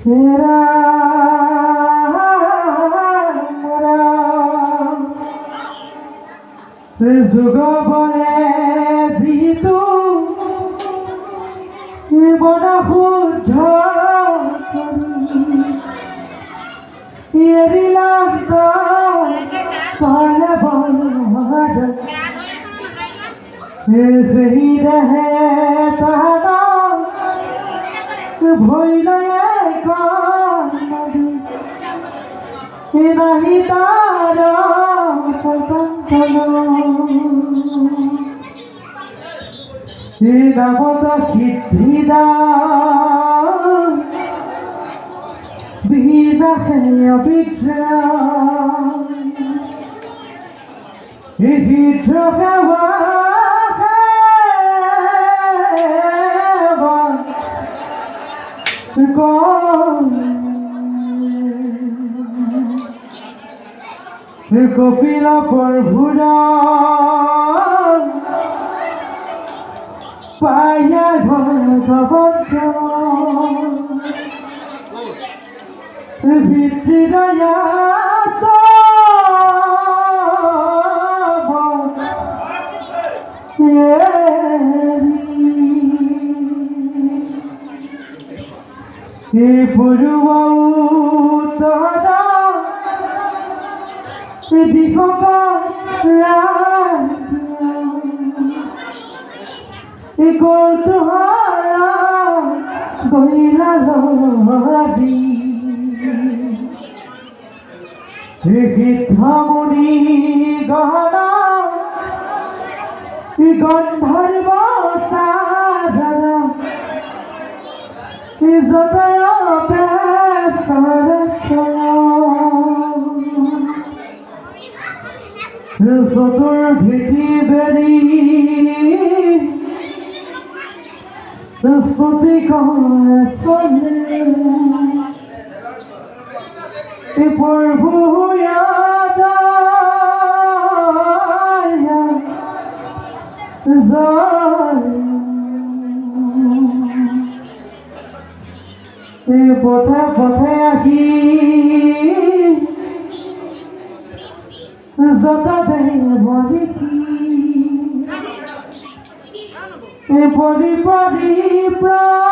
तेरा যুগ বলে যিটো বড় শুদ্ধ এৰিলাম তলে বল সেই দেহে তাহাঁত ভৈলয়ে নাহি তাৰ নামত সিদ্ধিদা বিনাশে অবিদ্যা হৃদ্র সেৱা কপিল প্ৰভুৰা পায়া ভগৱন্ত ভিতৃদয়া পৰুৱাও তৰা দিশক কৌতূহল গৰিলা লবি সিদ্ধমুনি গহনা গন্ধৰ্ব সাধন যতয় চতুৰ ভীতি বেৰি স্মৃতি চলে প্ৰভু পথে পথে আহি যত দেৱী পৰি পৰি প্রাণ